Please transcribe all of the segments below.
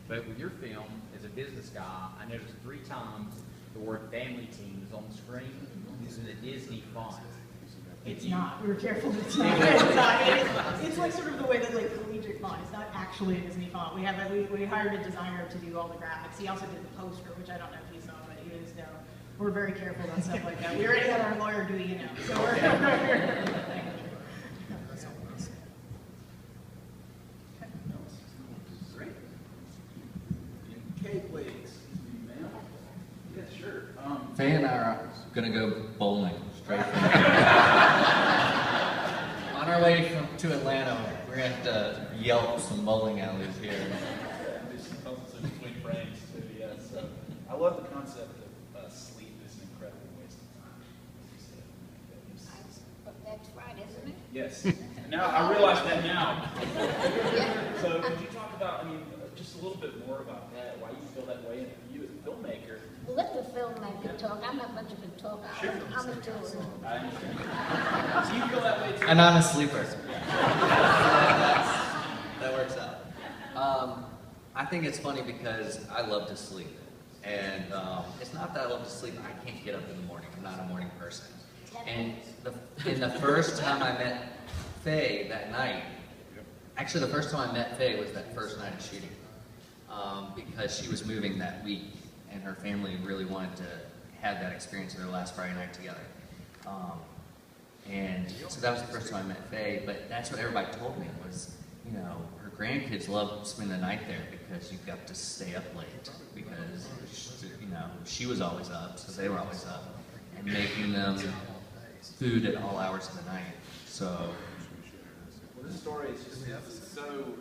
But with your film, as a business guy, I noticed 3 times the word family team is on the screen using the Disney font. It's not. We were careful to say it's not. It's like sort of the way that like collegiate font. It's not actually a Disney font. We hired a designer to do all the graphics. He also did the poster, which I don't know if you saw, but he was we're very careful about stuff like that. We already had our lawyer do so we're Great. Okay, please. Ma'am? Yeah, sure. Faye and I are gonna go bowling straight. On our way to Atlanta, we're gonna have to Yelp some bowling alleys here. There's some puzzles in between frames too. Yeah. So I love the concept of sleep is an incredible waste of time. But that's right, isn't it? Yes. Now I realize that now. So could you talk about? Just a little bit more about that. Why you feel that way, and you as a filmmaker. Let the filmmaker talk. I'm not much of a talker. Sure. I'm a doer. I understand. So you feel that way too? And I'm a sleeper. That works out. I think it's funny because I love to sleep. And it's not that I love to sleep, I can't get up in the morning. I'm not a morning person. And the first time I met Faye that night, actually the first time I met Faye was that first night of shooting. Because she was moving that week and her family really wanted to have that experience of their last Friday night together. And so that was the first time I met Faye, but that's what everybody told me was, her grandkids love spending the night there because you got to stay up late because, she was always up, so they were always up, and making them food at all hours of the night. So. Well, this story is just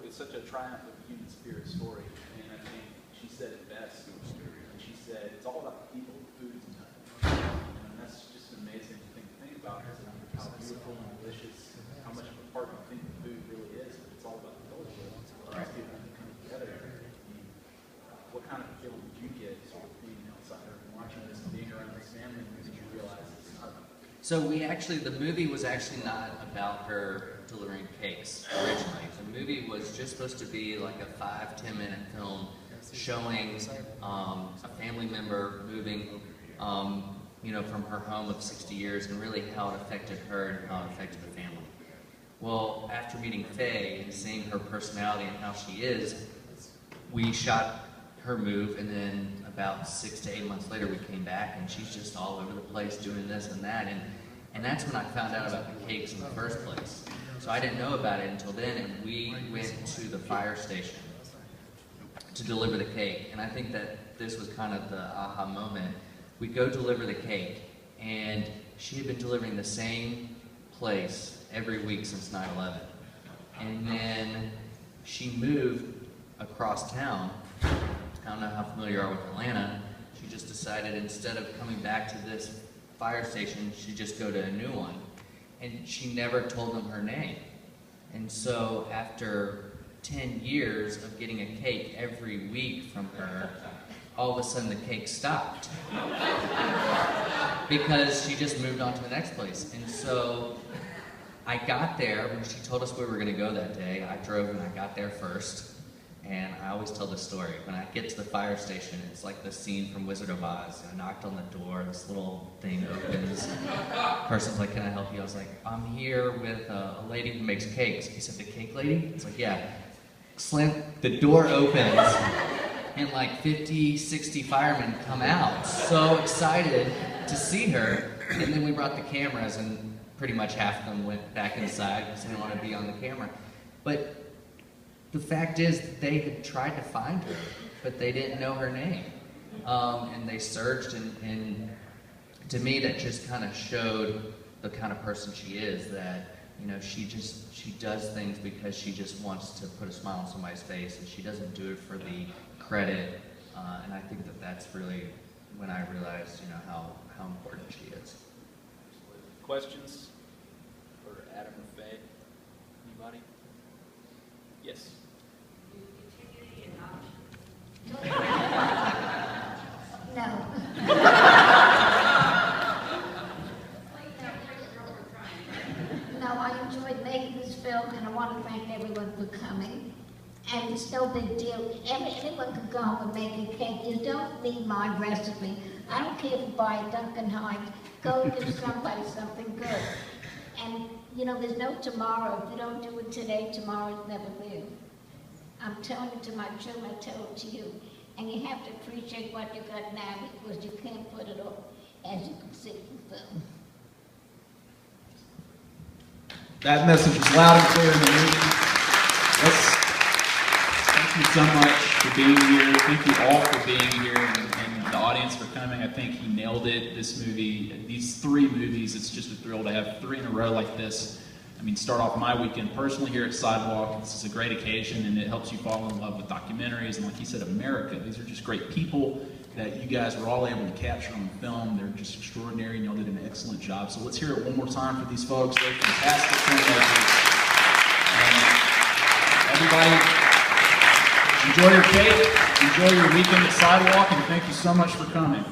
it's such a triumph of the human spirit story, and I think she said it best. And she said, it's all about the people, food is nothing. And that's just an amazing thing to think about, how beautiful and delicious, how much of a part you think food really is, but it's all about the fellowship. These people come together. What kind of feeling did you get sort of being an outsider and watching this and being around this family, and did you realize it's not about So the movie was actually not about her delivering cakes originally. The movie was just supposed to be like a 5-10 minute film showing a family member moving, from her home of 60 years and really how it affected her and how it affected the family. Well, after meeting Faye and seeing her personality and how she is, we shot her move, and then about 6 to 8 months later we came back and she's just all over the place doing this and that, and that's when I found out about the cakes in the first place. So I didn't know about it until then, and we went to the fire station to deliver the cake, and I think that this was kind of the aha moment. We go deliver the cake, and she had been delivering the same place every week since 9/11, and then she moved across town. I don't know how familiar you are with Atlanta. She just decided instead of coming back to this fire station, she'd just go to a new one. And she never told them her name. And so after 10 years of getting a cake every week from her, all of a sudden the cake stopped. Because she just moved on to the next place. And so I got there, when she told us we were going to go that day, I drove and I got there first. And I always tell this story. When I get to the fire station, it's like the scene from Wizard of Oz. I knocked on the door, this little thing opens. Person's like, can I help you? I was like, I'm here with a lady who makes cakes. He said, the cake lady? It's like, yeah. Slam, the door opens, and like 50, 60 firemen come out, so excited to see her. And then we brought the cameras, and pretty much half of them went back inside because they didn't want to be on the camera. But the fact is, they had tried to find her, but they didn't know her name. And they searched, and to me, that just kind of showed the kind of person she is, that, she does things because she just wants to put a smile on somebody's face, and she doesn't do it for the credit. And I think that that's really when I realized, how important she is. questions for Adam or Faye? Anybody? Yes. No. No, I enjoyed making this film, and I want to thank everyone for coming. And it's no big deal. Anyone can go home and make a cake. You don't need my recipe. I don't care if you buy a Duncan Hines. Go and give somebody something good. And, you know, there's no tomorrow. If you don't do it today, tomorrow's never there. I'm telling it to my children, I tell it to you. And you have to appreciate what you got now because you can't put it off, as you can see in the film. That message was loud and clear in the movie. Thank you so much for being here. Thank you all for being here and the audience for coming. I think he nailed it. This movie, these 3 movies, it's just a thrill to have 3 in a row like this. I mean, start off my weekend personally here at Sidewalk. This is a great occasion and it helps you fall in love with documentaries. And like he said, America, these are just great people that you guys were all able to capture on film. They're just extraordinary and y'all did an excellent job. So let's hear it one more time for these folks. They're fantastic filmmakers. Everybody, enjoy your cake, enjoy your weekend at Sidewalk, and thank you so much for coming.